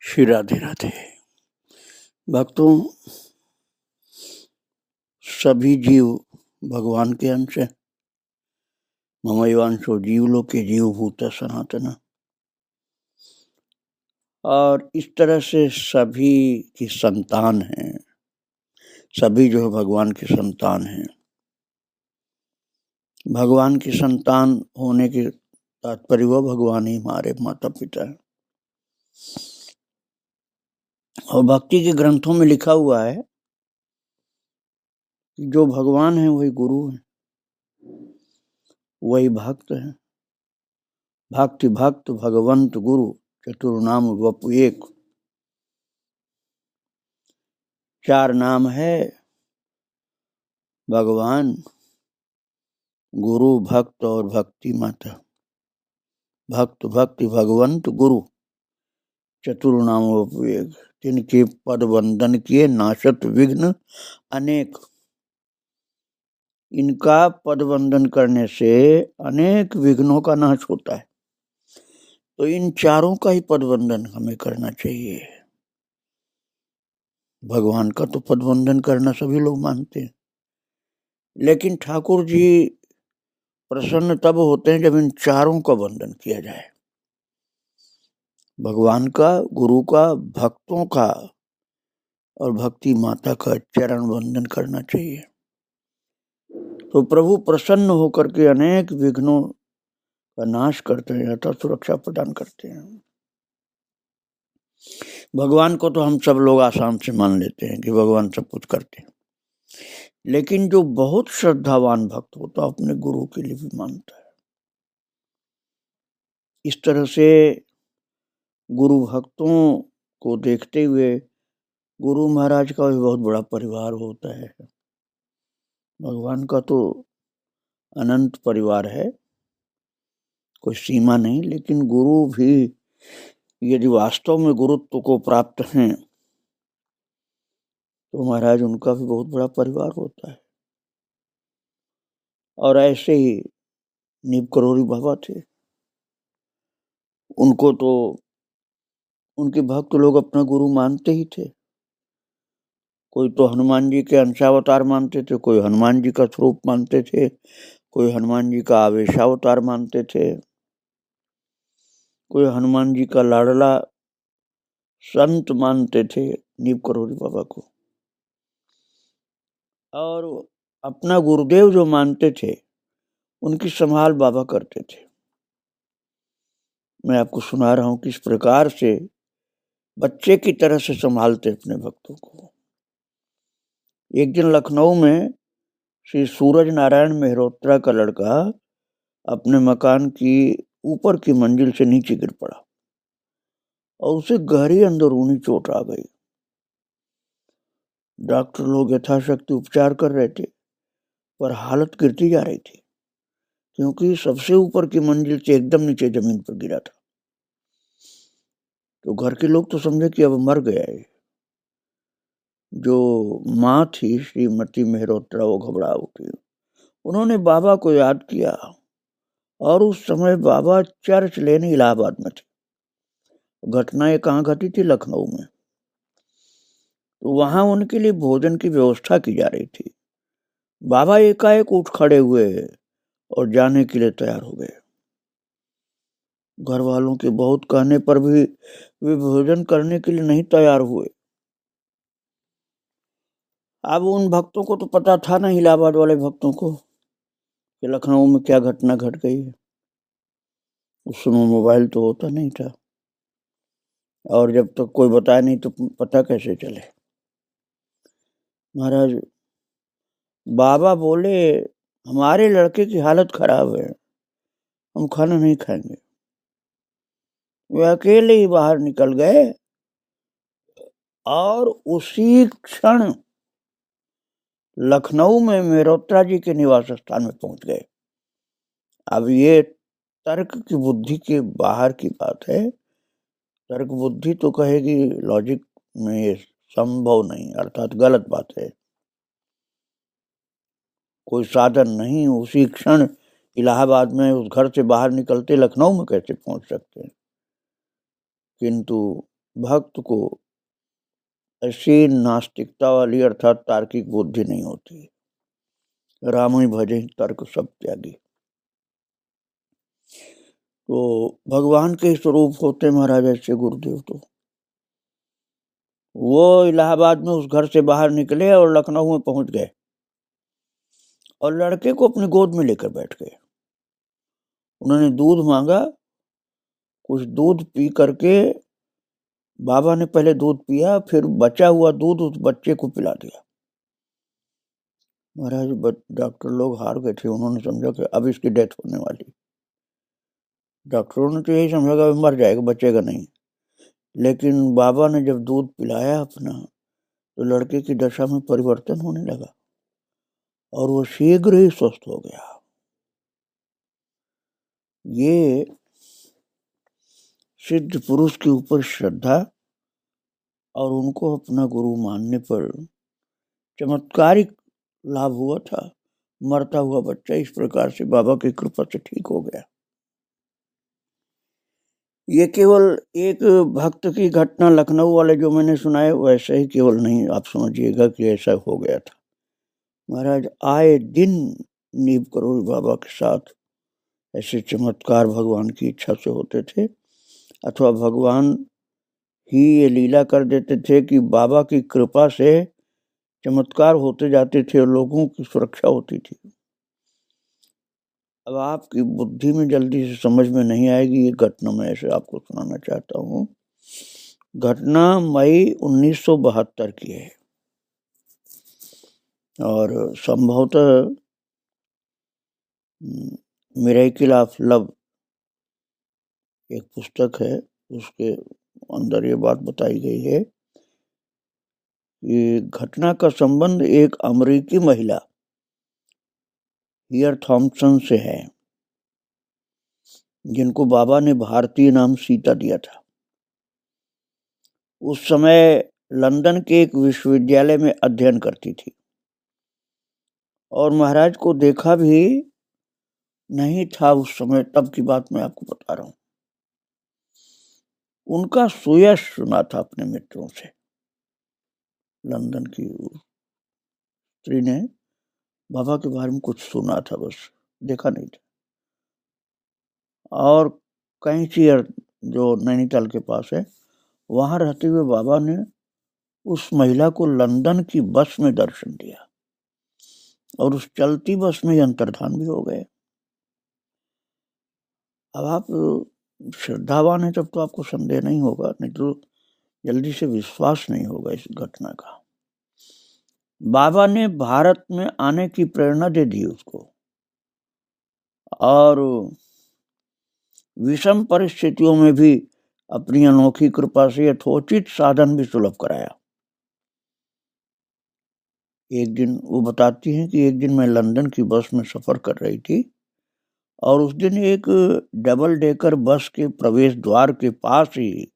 श्री राधे राधे। भक्तों, सभी जीव भगवान के अंश हैं। ममैवांशो जीवलोके जीवभूत सनातन। और इस तरह से सभी की संतान हैं, सभी जो है भगवान की संतान हैं। भगवान की संतान होने के तात्पर्य वो भगवान ही हमारे माता पिता हैं। और भक्ति के ग्रंथों में लिखा हुआ है कि जो भगवान है वही गुरु है, वही भक्त है। भक्ति भक्त भगवंत गुरु चतुर्नाम वपु एक। चार नाम है भगवान, गुरु, भक्त और भक्ति माता। भक्त भक्ति भगवंत गुरु चतुर्नाम वपु एक। जिनके पद वंदन किए नाशत विघ्न अनेक। इनका पद वंदन करने से अनेक विघ्नों का नाश होता है। तो इन चारों का ही पद वंदन हमें करना चाहिए। भगवान का तो पद वंदन करना सभी लोग मानते हैं, लेकिन ठाकुर जी प्रसन्न तब होते हैं जब इन चारों का वंदन किया जाए। भगवान का, गुरु का, भक्तों का और भक्ति माता का चरण वंदन करना चाहिए। तो प्रभु प्रसन्न होकर के अनेक विघ्नों का नाश करते हैं अथवा सुरक्षा प्रदान करते हैं। भगवान को तो हम सब लोग आसान से मान लेते हैं कि भगवान सब कुछ करते हैं, लेकिन जो बहुत श्रद्धावान भक्त होता है अपने गुरु के लिए भी मानता है। इस तरह से गुरु भक्तों को देखते हुए गुरु महाराज का भी बहुत बड़ा परिवार होता है। भगवान का तो अनंत परिवार है, कोई सीमा नहीं। लेकिन गुरु भी यदि वास्तव में गुरुत्व को प्राप्त हैं तो महाराज उनका भी बहुत बड़ा परिवार होता है। और ऐसे ही नीम करोड़ी बाबा थे, उनको तो उनके भक्त लोग अपना गुरु मानते ही थे। कोई तो हनुमान जी के अंशावतार मानते थे, कोई हनुमान जी का स्वरूप मानते थे, कोई हनुमान जी का आवेशावतार मानते थे, कोई हनुमान जी का लाडला संत मानते थे नीम करोड़ी बाबा को। और अपना गुरुदेव जो मानते थे उनकी संभाल बाबा करते थे। मैं आपको सुना रहा हूं किस प्रकार से बच्चे की तरह से संभालते अपने भक्तों को। एक दिन लखनऊ में श्री सूरज नारायण मेहरोत्रा का लड़का अपने मकान की ऊपर की मंजिल से नीचे गिर पड़ा और उसे गहरी अंदरूनी चोट आ गई। डॉक्टर लोग यथाशक्ति उपचार कर रहे थे, पर हालत गिरती जा रही थी, क्योंकि सबसे ऊपर की मंजिल से एकदम नीचे जमीन पर गिरा था। तो घर के लोग तो समझे कि अब मर गया है। जो माँ थी श्रीमती मेहरोत्रा, वो घबरा उठी। उन्होंने बाबा को याद किया और उस समय बाबा चर्च लेने इलाहाबाद में थे। घटना ये कहाँ घटी थी? लखनऊ में। तो वहां उनके लिए भोजन की व्यवस्था की जा रही थी। बाबा एकाएक उठ खड़े हुए और जाने के लिए तैयार हो गए। घर वालों के बहुत कहने पर भी वे भोजन करने के लिए नहीं तैयार हुए। अब उन भक्तों को तो पता था ना, इलाहाबाद वाले भक्तों को, कि लखनऊ में क्या घटना घट गई है। उस समय मोबाइल तो होता नहीं था, और जब तक कोई बताया नहीं तो पता कैसे चले। महाराज बाबा बोले, हमारे लड़के की हालत खराब है, हम खाना नहीं खाएंगे। वे अकेले ही बाहर निकल गए और उसी क्षण लखनऊ में मेहरोत्रा जी के निवास स्थान में पहुंच गए। अब ये तर्क की बुद्धि के बाहर की बात है। तर्क बुद्धि तो कहेगी लॉजिक में ये संभव नहीं, अर्थात गलत बात है। कोई साधन नहीं, उसी क्षण इलाहाबाद में उस घर से बाहर निकलते लखनऊ में कैसे पहुंच सकते हैं? किंतु भक्त को ऐसी नास्तिकता वाली अर्थात तार्किक बुद्धि नहीं होती। राम ही भजे तर्क सब त्यागी। तो भगवान के स्वरूप होते महाराज ऐसे गुरुदेव। तो वो इलाहाबाद में उस घर से बाहर निकले और लखनऊ में पहुंच गए और लड़के को अपनी गोद में लेकर बैठ गए। उन्होंने दूध मांगा, कुछ दूध पी करके बाबा ने पहले दूध पिया, फिर बचा हुआ दूध उस बच्चे को पिला दिया। महाराज डॉक्टर लोग हार गए थे। उन्होंने समझा कि अब इसकी डेथ होने वाली। डॉक्टरों ने तो यही समझा कि मर जाएगा, बचेगा नहीं। लेकिन बाबा ने जब दूध पिलाया अपना, तो लड़के की दशा में परिवर्तन होने लगा और वो शीघ्र ही स्वस्थ हो गया। ये सिद्ध पुरुष के ऊपर श्रद्धा और उनको अपना गुरु मानने पर चमत्कारिक लाभ हुआ था। मरता हुआ बच्चा इस प्रकार से बाबा की कृपा से ठीक हो गया। ये केवल एक भक्त की घटना लखनऊ वाले जो मैंने सुनाए वैसे ही केवल नहीं, आप समझिएगा कि ऐसा हो गया था। महाराज आए दिन नीब करोड़ बाबा के साथ ऐसे चमत्कार भगवान की इच्छा से होते थे, अथवा भगवान ही ये लीला कर देते थे कि बाबा की कृपा से चमत्कार होते जाते थे और लोगों की सुरक्षा होती थी। अब आपकी बुद्धि में जल्दी से समझ में नहीं आएगी ये घटना, मैं ऐसे आपको सुनाना चाहता हूँ। घटना मई 1972 की है और संभवतः मिरेकल ऑफ लव एक पुस्तक है, उसके अंदर ये बात बताई गई है कि घटना का संबंध एक अमेरिकी महिला हियर थॉम्पसन से है, जिनको बाबा ने भारतीय नाम सीता दिया था। उस समय लंदन के एक विश्वविद्यालय में अध्ययन करती थी और महाराज को देखा भी नहीं था उस समय, तब की बात मैं आपको बता रहा हूँ। उनका सुयश सुना था अपने मित्रों से। लंदन की स्त्री ने बाबा के बारे में कुछ सुना था, बस देखा नहीं था। और कैंची जो नैनीताल के पास है, वहां रहते हुए बाबा ने उस महिला को लंदन की बस में दर्शन दिया और उस चलती बस में अंतर्धान भी हो गए। अब आप श्रद्धावान है तब तो आपको संदेह नहीं होगा, नहीं तो जल्दी से विश्वास नहीं होगा इस घटना का। बाबा ने भारत में आने की प्रेरणा दे दी उसको और विषम परिस्थितियों में भी अपनी अनोखी कृपा से यथोचित साधन भी सुलभ कराया। एक दिन वो बताती हैं कि एक दिन मैं लंदन की बस में सफर कर रही थी और उस दिन एक डबल डेकर बस के प्रवेश द्वार के पास ही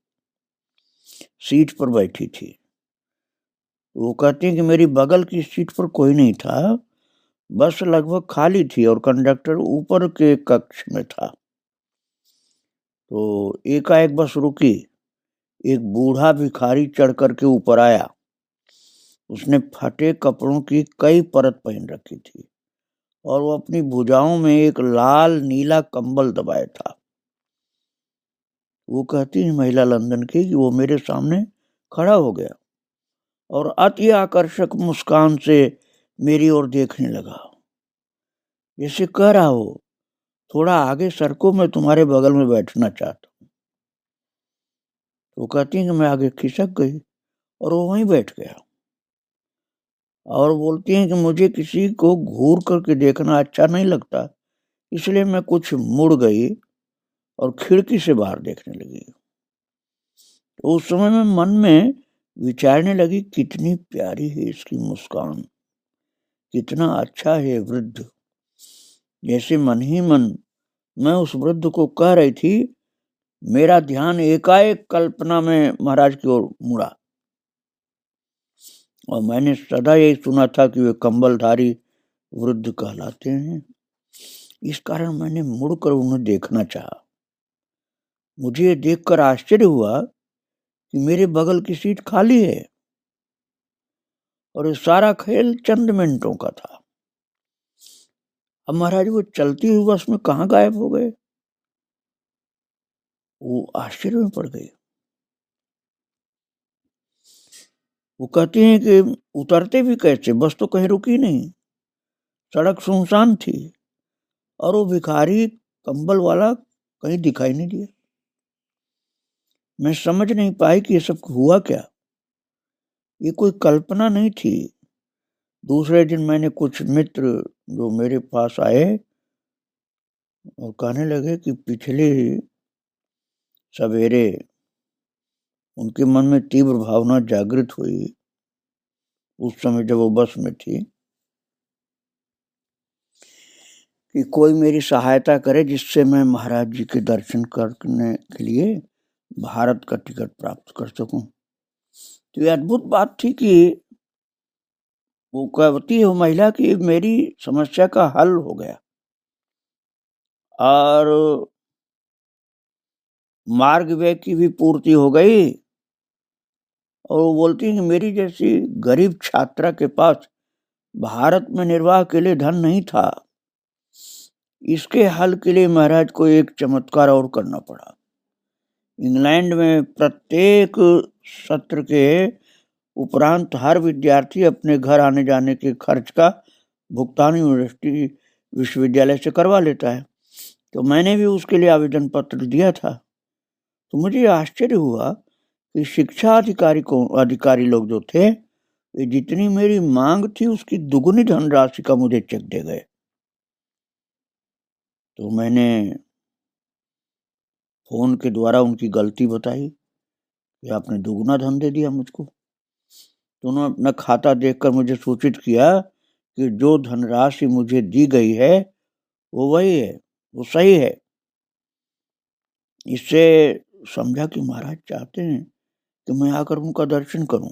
सीट पर बैठी थी। वो कहती हैं कि मेरी बगल की सीट पर कोई नहीं था, बस लगभग खाली थी और कंडक्टर ऊपर के कक्ष में था। तो एकाएक बस रुकी, एक बूढ़ा भिखारी चढ़ करके ऊपर आया। उसने फटे कपड़ों की कई परत पहन रखी थी और वो अपनी भुजाओं में एक लाल नीला कंबल दबाया था। वो कहती है महिला लंदन की कि वो मेरे सामने खड़ा हो गया और अति आकर्षक मुस्कान से मेरी ओर देखने लगा, जैसे कह रहा हो थोड़ा आगे सरको, मैं तुम्हारे बगल में बैठना चाहता हूँ। वो कहती है कि मैं आगे खिसक गई और वो वहीं बैठ गया और बोलती हैं कि मुझे किसी को घूर करके देखना अच्छा नहीं लगता, इसलिए मैं कुछ मुड़ गई और खिड़की से बाहर देखने लगी। तो उस समय मैं मन में विचारने लगी, कितनी प्यारी है इसकी मुस्कान, कितना अच्छा है वृद्ध। जैसे मन ही मन मैं उस वृद्ध को कह रही थी, मेरा ध्यान एकाएक कल्पना में महाराज की ओर मुड़ा और मैंने सदा यही सुना था कि वे कंबलधारी वृद्ध कहलाते हैं। इस कारण मैंने मुड़कर उन्हें देखना चाहा। मुझे देखकर आश्चर्य हुआ कि मेरे बगल की सीट खाली है, और ये सारा खेल चंद मिनटों का था। अब महाराज वो चलती हुई बस में कहाँ गायब हो गए? वो आश्चर्य में पड़ गए। वो कहती हैं कि उतरते भी कैसे, बस तो कहीं रुकी नहीं, सड़क सुनसान थी, और वो भिखारी कंबल वाला कहीं दिखाई नहीं दिया। मैं समझ नहीं पाई कि ये सब हुआ क्या। ये कोई कल्पना नहीं थी। दूसरे दिन मैंने कुछ मित्र जो मेरे पास आए और कहने लगे कि पिछले सवेरे उनके मन में तीव्र भावना जागृत हुई, उस समय जब वो बस में थी, कि कोई मेरी सहायता करे जिससे मैं महाराज जी के दर्शन करने के लिए भारत का टिकट प्राप्त कर सकूं। तो ये अद्भुत बात थी कि वो कहती है वो महिला की मेरी समस्या का हल हो गया, और मार्ग व्यय की भी पूर्ति हो गई। और वो बोलती है कि मेरी जैसी गरीब छात्रा के पास भारत में निर्वाह के लिए धन नहीं था। इसके हल के लिए महाराज को एक चमत्कार और करना पड़ा। इंग्लैंड में प्रत्येक सत्र के उपरांत हर विद्यार्थी अपने घर आने जाने के खर्च का भुगतान यूनिवर्सिटी विश्वविद्यालय से करवा लेता है। तो मैंने भी उसके लिए आवेदन पत्र दिया था। तो मुझे आश्चर्य हुआ कि शिक्षा अधिकारी लोग जो थे, वे जितनी मेरी मांग थी उसकी दुगुनी धनराशि का मुझे चेक दे गए। तो मैंने फोन के द्वारा उनकी गलती बताई कि आपने दुगुना धन दे दिया मुझको। तो उन्होंने अपना खाता देखकर मुझे सूचित किया कि जो धनराशि मुझे दी गई है वो वही है, वो सही है। इससे समझा कि महाराज चाहते हैं कि मैं आकर उनका दर्शन करूं।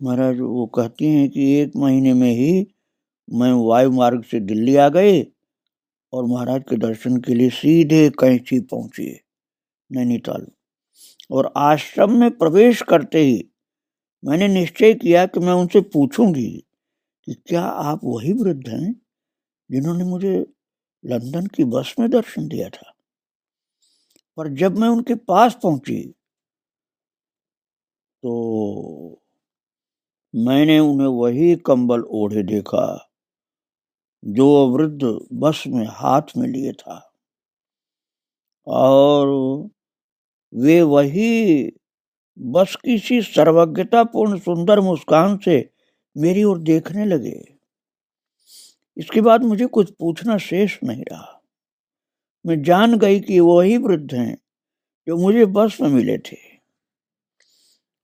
महाराज वो कहती हैं कि 1 महीने में ही मैं वायु मार्ग से दिल्ली आ गई और महाराज के दर्शन के लिए सीधे कैंची पहुंची नैनीताल। और आश्रम में प्रवेश करते ही मैंने निश्चय किया कि मैं उनसे पूछूंगी कि क्या आप वही वृद्ध हैं जिन्होंने मुझे लंदन की बस में दर्शन दिया था। पर जब मैं उनके पास पहुंची तो मैंने उन्हें वही कंबल ओढ़े देखा जो वृद्ध बस में हाथ में लिए था, और वे वही बस की सी सर्वज्ञतापूर्ण सुंदर मुस्कान से मेरी ओर देखने लगे। इसके बाद मुझे कुछ पूछना शेष नहीं रहा। मैं जान गई कि वही वृद्ध हैं जो मुझे बस में मिले थे।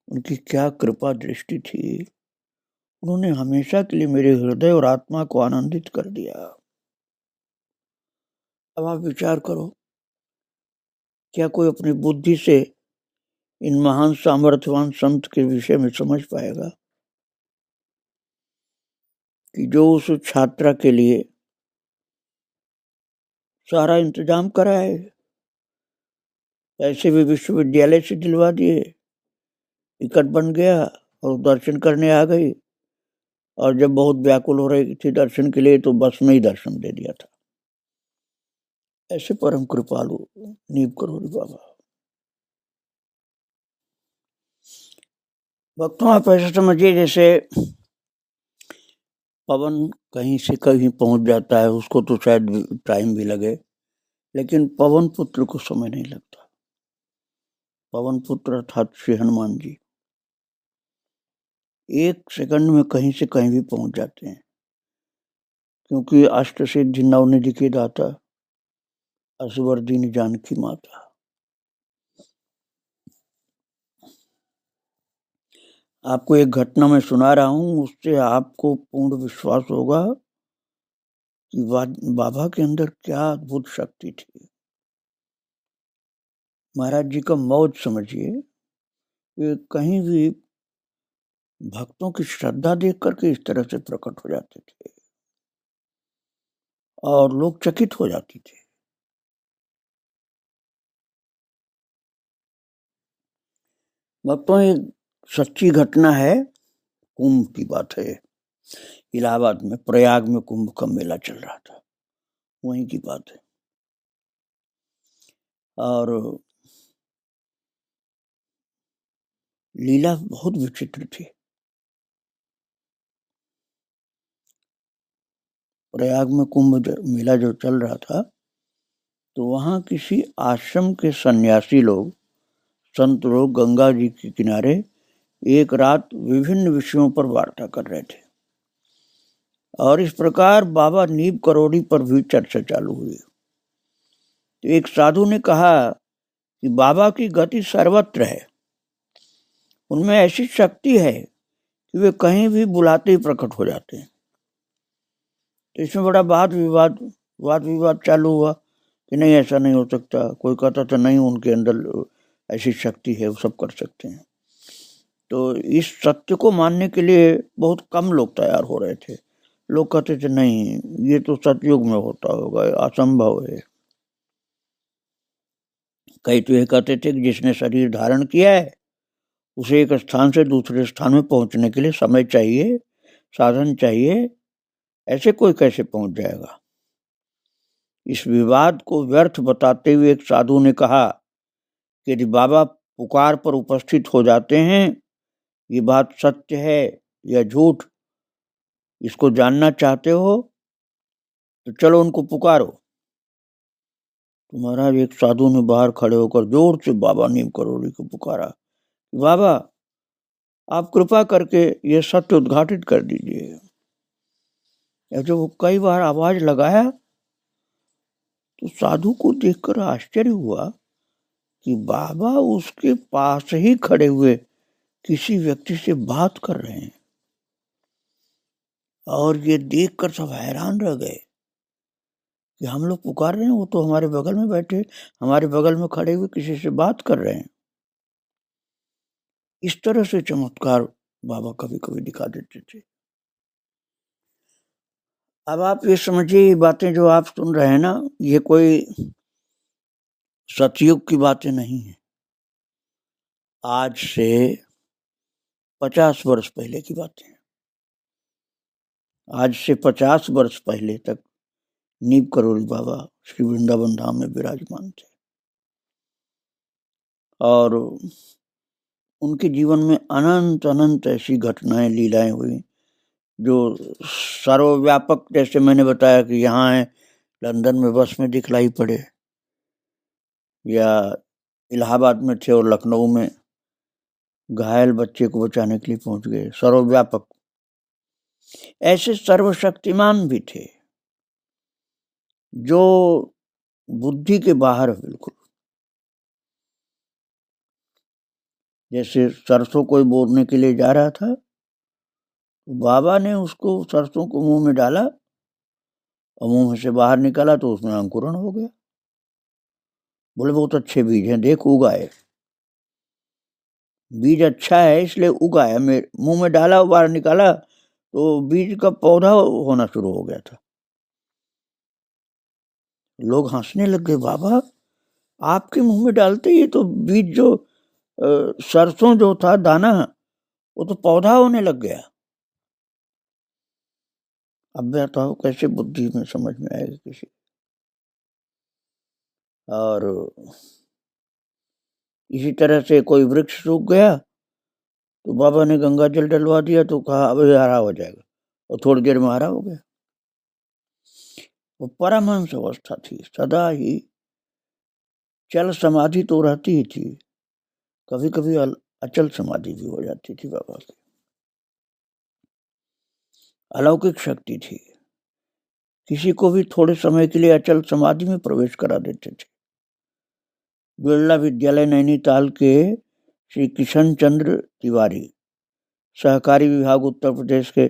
उनकी क्या कृपा दृष्टि थी। उन्होंने हमेशा के लिए मेरे हृदय और आत्मा को आनंदित कर दिया। अब आप विचार करो, क्या कोई अपनी बुद्धि से इन महान सामर्थ्यवान संत के विषय में समझ पाएगा कि जो उस छात्रा के लिए सारा इंतजाम कराए, पैसे भी विश्वविद्यालय से दिलवा दिए, टिकट बन गया और दर्शन करने आ गई, और जब बहुत व्याकुल हो रही थी दर्शन के लिए तो बस में ही दर्शन दे दिया था। ऐसे परम कृपालु नीव करोड़ी बाबा। भक्तों आप ऐसा समझिए जैसे पवन कहीं से कहीं पहुंच जाता है, उसको तो शायद टाइम भी लगे, लेकिन पवन पुत्र को समय नहीं लगता। पवन पुत्र अर्थात श्री हनुमान जी 1 सेकंड में कहीं से कहीं भी पहुंच जाते हैं, क्योंकि अष्ट सिद्धि नवनिधि के दाता असवर दीन जानकी माता। आपको एक घटना मैं सुना रहा हूं, उससे आपको पूर्ण विश्वास होगा कि बाबा के अंदर क्या अद्भुत शक्ति थी। महाराज जी का मौज समझिए कि कहीं भी भक्तों की श्रद्धा देख करके इस तरह से प्रकट हो जाते थे और लोग चकित हो जाते थे। भक्तों, ये सच्ची घटना है, कुंभ की बात है। इलाहाबाद में प्रयाग में कुंभ का मेला चल रहा था, वहीं की बात है। और लीला बहुत विचित्र थी। प्रयाग में कुंभ मेला जो चल रहा था, तो वहां किसी आश्रम के सन्यासी लोग, संत लोग गंगा जी के किनारे एक रात विभिन्न विषयों पर वार्ता कर रहे थे। और इस प्रकार बाबा नीब करोड़ी पर भी चर्चा चालू हुई। तो एक साधु ने कहा कि बाबा की गति सर्वत्र है, उनमें ऐसी शक्ति है कि वे कहीं भी बुलाते ही प्रकट हो जाते हैं। तो इसमें बड़ा वाद विवाद चालू हुआ कि नहीं, ऐसा नहीं हो सकता। कोई कहता था नहीं, उनके अंदर ऐसी शक्ति है, वो सब कर सकते हैं। तो इस सत्य को मानने के लिए बहुत कम लोग तैयार हो रहे थे। लोग कहते थे नहीं, ये तो सतयुग में होता होगा, असंभव है। कई तो ये कहते थे कि जिसने शरीर धारण किया है उसे एक स्थान से दूसरे स्थान में पहुंचने के लिए समय चाहिए, साधन चाहिए, ऐसे कोई कैसे पहुंच जाएगा। इस विवाद को व्यर्थ बताते हुए एक साधु ने कहा कि यदि बाबा पुकार पर उपस्थित हो जाते हैं, ये बात सत्य है या झूठ, इसको जानना चाहते हो तो चलो उनको पुकारो। तो महाराज एक साधु ने बाहर खड़े होकर जोर से बाबा नीम करोड़ी को पुकारा, बाबा आप कृपा करके ये सत्य उद्घाटित कर दीजिए। जब वो कई बार आवाज लगाया तो साधु को देखकर आश्चर्य हुआ कि बाबा उसके पास ही खड़े हुए किसी व्यक्ति से बात कर रहे हैं। और ये देखकर सब हैरान रह गए कि हम लोग पुकार रहे हैं, वो तो हमारे बगल में बैठे, हमारे बगल में खड़े हुए किसी से बात कर रहे हैं। इस तरह से चमत्कार बाबा कभी कभी दिखा देते थे। अब आप ये समझिए, ये बातें जो आप सुन रहे हैं ना, ये कोई सतयुग की बातें नहीं है। आज से 50 वर्ष पहले की बातें हैं। आज से 50 वर्ष पहले तक नीब करोड़ी बाबा श्री वृंदावन धाम में विराजमान थे। और उनके जीवन में अनंत अनंत ऐसी घटनाएं, लीलाएं हुई जो सर्वव्यापक, जैसे मैंने बताया कि यहाँ है, लंदन में बस में दिखलाई पड़े, या इलाहाबाद में थे और लखनऊ में घायल बच्चे को बचाने के लिए पहुंच गए। सर्वव्यापक, ऐसे सर्वशक्तिमान भी थे जो बुद्धि के बाहर है बिल्कुल। जैसे सरसों कोई बोने के लिए जा रहा था, बाबा ने उसको सरसों को मुंह में डाला और मुंह में से बाहर निकाला तो उसमें अंकुरण हो गया। बोले बहुत अच्छे बीज हैं, देख उगाए, बीज अच्छा है इसलिए उगाया। मेरे मुंह में डाला और बाहर निकाला तो बीज का पौधा होना शुरू हो गया था। लोग हंसने लग गए, बाबा आपके मुंह में डालते ही तो बीज जो सरसों जो था दाना, वो तो पौधा होने लग गया। अब बताओ कैसे बुद्धि में समझ में आएगा किसी। और इसी तरह से कोई वृक्ष सूख गया तो बाबा ने गंगा जल डलवा दिया तो कहा अब ये हरा हो जाएगा, और थोड़ी देर में हरा हो गया। वो परमहंस अवस्था थी, सदा ही चल समाधि तो रहती ही थी, कभी कभी अचल समाधि भी हो जाती थी बाबा की। अलौकिक शक्ति थी, किसी को भी थोड़े समय के लिए अचल समाधि में प्रवेश करा देते थे। बिरला विद्यालय नैनीताल के श्री किशन चंद्र तिवारी, सहकारी विभाग उत्तर प्रदेश के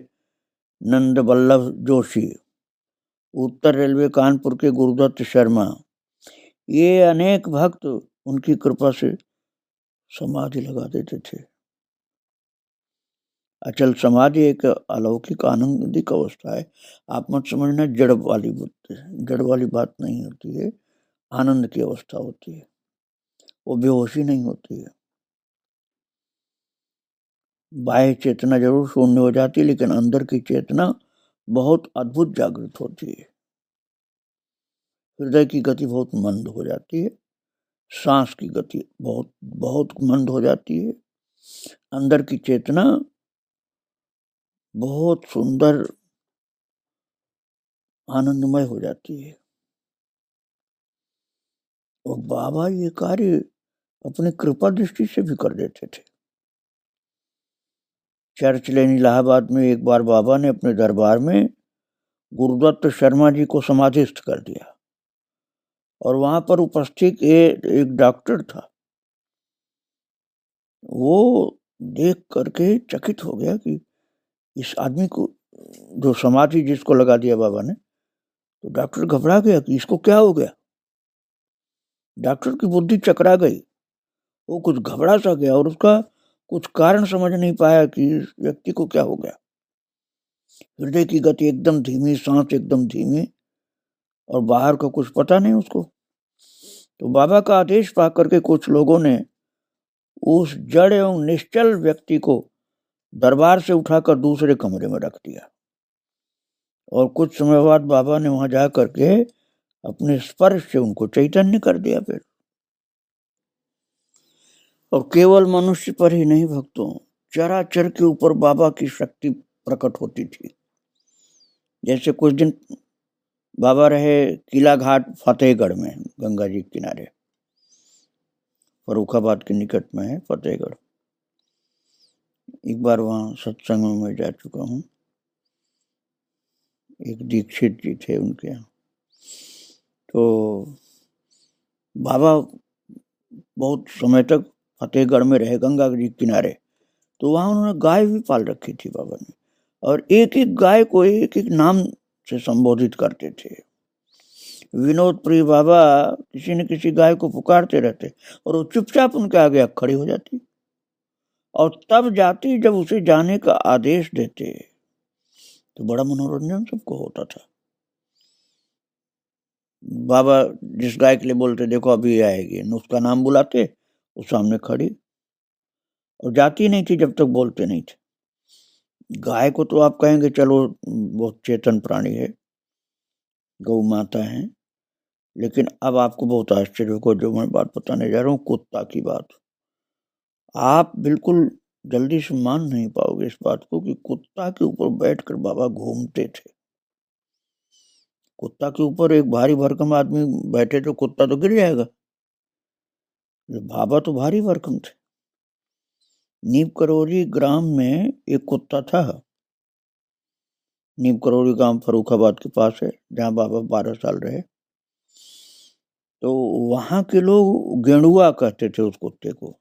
नंद वल्लभ जोशी, उत्तर रेलवे कानपुर के गुरुदत्त शर्मा, ये अनेक भक्त उनकी कृपा से समाधि लगा देते थे। अचल समाधि एक अलौकिक आनंदिक अवस्था है। आप मत समझना जड़ वाली बात नहीं होती है, आनंद की अवस्था होती है, वो बेहोशी नहीं होती है। बाह्य चेतना जरूर शून्य हो जाती है, लेकिन अंदर की चेतना बहुत अद्भुत जागृत होती है। हृदय की गति बहुत मंद हो जाती है, सांस की गति बहुत बहुत मंद हो जाती है, अंदर की चेतना बहुत सुंदर आनंदमय हो जाती है। और बाबा ये कार्य अपनी कृपा दृष्टि से भी कर देते थे। चर्च लेन इलाहाबाद में एक बार बाबा ने अपने दरबार में गुरुदत्त शर्मा जी को समाधिस्थ कर दिया, और वहां पर उपस्थित एक डॉक्टर था। वो देख करके चकित हो गया कि इस आदमी को, जो समाधि जिसको लगा दिया बाबा ने, तो डॉक्टर घबरा गया कि इसको क्या हो गया। डॉक्टर की बुद्धि चकरा गई, वो कुछ घबरा सा गया और उसका कुछ कारण समझ नहीं पाया कि इस व्यक्ति को क्या हो गया। हृदय की गति एकदम धीमी, सांस एकदम धीमी, और बाहर का कुछ पता नहीं उसको। तो बाबा का आदेश पा करके कुछ लोगों ने उस जड़ एवं निश्चल व्यक्ति को दरबार से उठाकर दूसरे कमरे में रख दिया, और कुछ समय बाद बाबा ने वहां जा करके अपने स्पर्श से उनको चैतन्य कर दिया फिर। और केवल मनुष्य पर ही नहीं भक्तों, चराचर के ऊपर बाबा की शक्ति प्रकट होती थी। जैसे कुछ दिन बाबा रहे किला घाट फतेहगढ़ में, गंगा जी के किनारे, फर्रुखाबाद के निकट में है फतेहगढ़। एक बार वहाँ सत्संग में मैं जा चुका हूँ। एक दीक्षित जी थे उनके यहाँ, तो बाबा बहुत समय तक फतेहगढ़ में रहे गंगा जी किनारे। तो वहाँ उन्होंने गाय भी पाल रखी थी बाबा ने, और एक एक गाय को एक एक नाम से संबोधित करते थे। विनोद प्रिय बाबा किसी न किसी गाय को पुकारते रहते, और वो चुपचाप उनके आगे खड़ी हो जाती, और तब जाती जब उसे जाने का आदेश देते। तो बड़ा मनोरंजन सबको होता था। बाबा जिस गाय के लिए बोलते, देखो अभी आएगी, उसका नाम बुलाते, वो सामने खड़ी, और जाती नहीं थी जब तक बोलते नहीं थे। गाय को तो आप कहेंगे चलो बहुत चेतन प्राणी है, गौ माता है, लेकिन अब आपको बहुत आश्चर्य होगा जो मैं बात बताने जा रहा हूँ, कुत्ता की बात। आप बिल्कुल जल्दी से मान नहीं पाओगे इस बात को कि कुत्ता के ऊपर बैठकर बाबा घूमते थे। कुत्ता के ऊपर एक भारी भरकम आदमी बैठे तो कुत्ता तो गिर जाएगा। बाबा तो भारी भरकम थे। नीम करोरी ग्राम में एक कुत्ता था। नीम करोरी गांव फर्रुखाबाद के पास है, जहाँ बाबा 12 साल रहे। तो वहां के लोग गेंडुआ कहते थे उस कुत्ते को।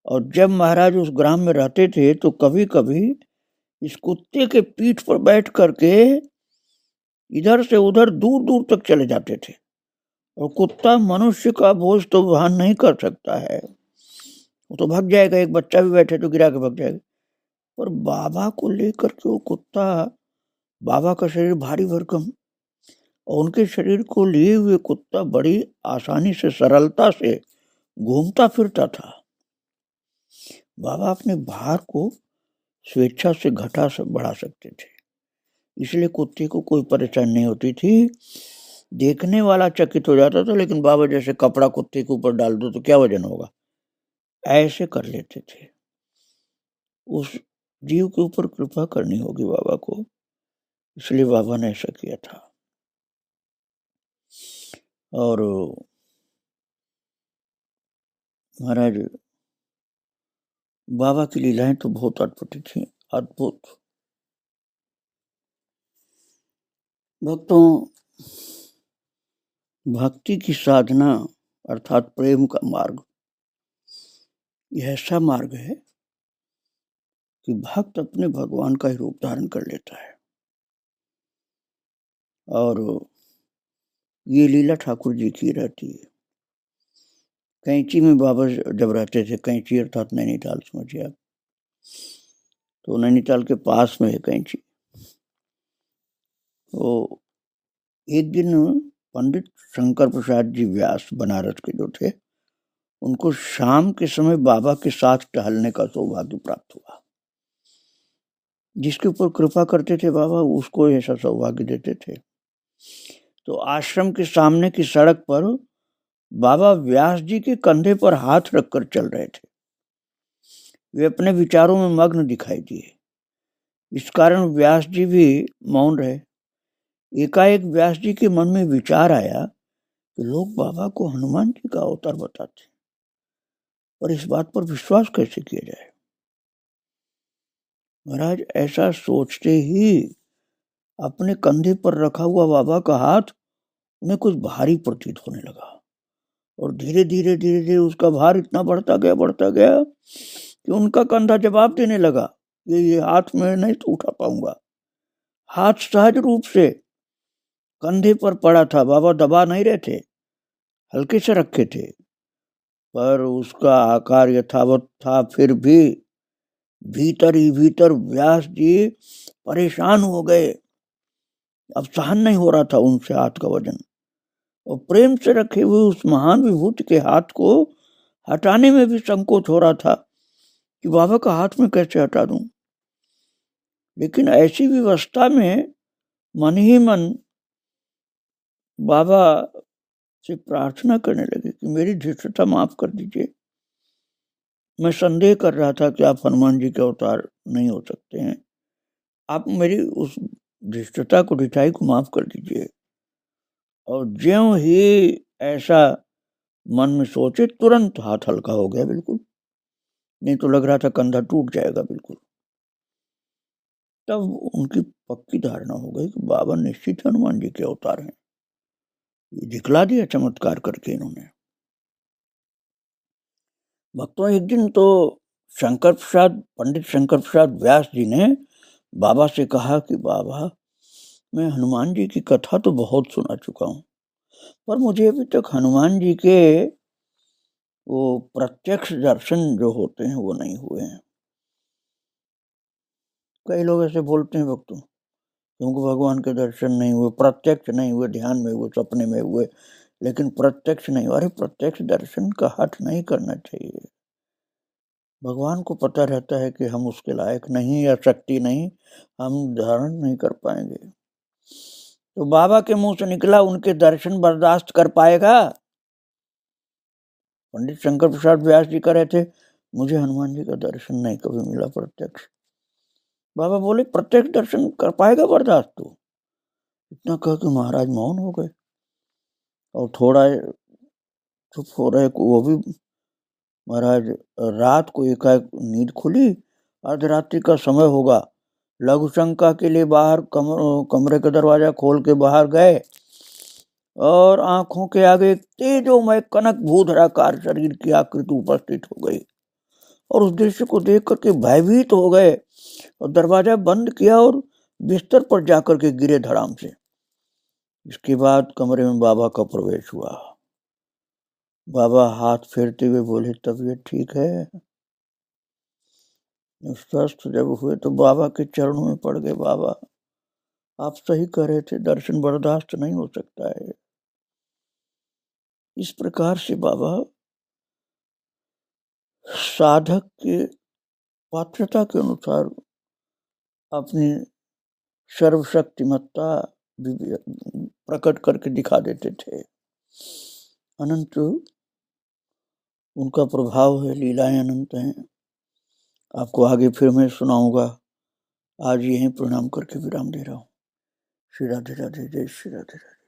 और जब महाराज उस ग्राम में रहते थे तो कभी कभी इस कुत्ते के पीठ पर बैठ करके इधर से उधर दूर दूर तक चले जाते थे। और कुत्ता मनुष्य का बोझ तो वहन नहीं कर सकता है, वो तो भाग जाएगा, एक बच्चा भी बैठे तो गिरा के भाग जाएगा। पर बाबा को लेकर के वो कुत्ता, बाबा का शरीर भारी भरकम, और उनके शरीर को लिए हुए कुत्ता बड़ी आसानी से, सरलता से घूमता फिरता था। बाबा अपने भार को स्वेच्छा से घटा से बढ़ा सकते थे, इसलिए कुत्ते को कोई परेशानी नहीं होती थी। देखने वाला चकित हो जाता था, लेकिन बाबा जैसे कपड़ा कुत्ते के ऊपर डाल दो तो क्या वजन होगा, ऐसे कर लेते थे। उस जीव के ऊपर कृपा करनी होगी बाबा को, इसलिए बाबा ने ऐसा किया था। और महाराज बाबा की लीलाएं तो बहुत अद्भुत थी, अद्भुत। भक्तों, भक्ति की साधना अर्थात प्रेम का मार्ग, यह ऐसा मार्ग है कि भक्त अपने भगवान का ही रूप धारण कर लेता है। और ये लीला ठाकुर जी की रहती है। कैंची में बाबा जब रहते थे, कैंची अर्थात नैनीताल समझिए आप, तो नैनीताल के पास में है कैंची। तो एक दिन पंडित शंकर प्रसाद जी व्यास बनारस के जो थे, उनको शाम के समय बाबा के साथ टहलने का सौभाग्य प्राप्त हुआ। जिसके ऊपर कृपा करते थे बाबा उसको ऐसा सौभाग्य देते थे। तो आश्रम के सामने की सड़क पर बाबा व्यास जी के कंधे पर हाथ रखकर चल रहे थे। वे अपने विचारों में मग्न दिखाई दिए। इस कारण व्यास जी भी मौन रहे। एकाएक व्यास जी के मन में विचार आया कि लोग बाबा को हनुमान जी का अवतार बताते, और इस बात पर विश्वास कैसे किया जाए। महाराज ऐसा सोचते ही अपने कंधे पर रखा हुआ बाबा का हाथ उन्हें कुछ भारी प्रतीत होने लगा, और धीरे धीरे उसका भार इतना बढ़ता गया कि उनका कंधा जवाब देने लगा कि ये हाथ में नहीं तो उठा पाऊंगा। हाथ सहज रूप से कंधे पर पड़ा था, बाबा दबा नहीं रहे थे, हल्के से रखे थे, पर उसका आकार यथावत था। फिर भी भीतर ही भीतर व्यास जी परेशान हो गए। अब सहन नहीं हो रहा था उनसे हाथ का वजन, और प्रेम से रखे हुए उस महान विभूति के हाथ को हटाने में भी संकोच हो रहा था कि बाबा का हाथ में कैसे हटा दूं। लेकिन ऐसी व्यवस्था में मन ही मन बाबा से प्रार्थना करने लगे कि मेरी धृष्टता माफ कर दीजिए। मैं संदेह कर रहा था कि आप हनुमान जी के अवतार नहीं हो सकते हैं। आप मेरी उस धृष्टता को, ढिठाई को माफ कर दीजिए। और ज्यों ही ऐसा मन में सोचे तुरंत हाथ हल्का हो गया, बिल्कुल नहीं तो लग रहा था कंधा टूट जाएगा बिल्कुल। तब उनकी पक्की धारणा हो गई कि बाबा निश्चित हनुमान जी के अवतार हैं। ये दिखला दिया चमत्कार करके इन्होंने। भक्तों, एक दिन तो पंडित शंकर प्रसाद व्यास जी ने बाबा से कहा कि बाबा, मैं हनुमान जी की कथा तो बहुत सुना चुका हूँ, पर मुझे अभी तक हनुमान जी के वो प्रत्यक्ष दर्शन जो होते हैं वो नहीं हुए हैं। कई लोग ऐसे बोलते हैं भक्तों, क्योंकि भगवान के दर्शन नहीं हुए, प्रत्यक्ष नहीं हुए, ध्यान में हुए, सपने में हुए, लेकिन प्रत्यक्ष नहीं हुआ। अरे प्रत्यक्ष दर्शन का हठ नहीं करना चाहिए। भगवान को पता रहता है कि हम उसके लायक नहीं, या शक्ति नहीं, हम धारण नहीं कर पाएंगे। तो बाबा के मुंह से निकला, उनके दर्शन बर्दाश्त कर पाएगा? पंडित शंकर प्रसाद व्यास जी कह रहे थे, मुझे हनुमान जी का दर्शन नहीं कभी मिला प्रत्यक्ष। बाबा बोले, प्रत्यक्ष दर्शन कर पाएगा बर्दाश्त तू? इतना कह के महाराज मौन हो गए, और थोड़ा चुप हो रहे। वो भी महाराज, रात को एकाएक नींद खुली, अर्धरात्रि का समय होगा। लघु शंका के लिए बाहर कमरे का दरवाजा खोल के बाहर गए, और आंखों के आगे एक तेजोमय कनक भूधराकार शरीर की आकृति उपस्थित हो गई, और उस दृश्य को देख करके भयभीत हो गए, और दरवाजा बंद किया और बिस्तर पर जाकर के गिरे धड़ाम से। इसके बाद कमरे में बाबा का प्रवेश हुआ। बाबा हाथ फेरते हुए बोले, तबीयत ठीक है? स्वस्थ जब हुए तो बाबा के चरणों में पड़ गए। बाबा, आप सही कह रहे थे, दर्शन बर्दाश्त नहीं हो सकता है। इस प्रकार से बाबा साधक के पात्रता के अनुसार अपनी सर्वशक्तिमत्ता प्रकट करके दिखा देते थे। अनंत उनका प्रभाव है, लीलाएं अनंत हैं। आपको आगे फिर मैं सुनाऊंगा। आज यहीं प्रणाम करके विराम दे रहा हूँ। श्री राधे राधे, जय श्री राधे राधे।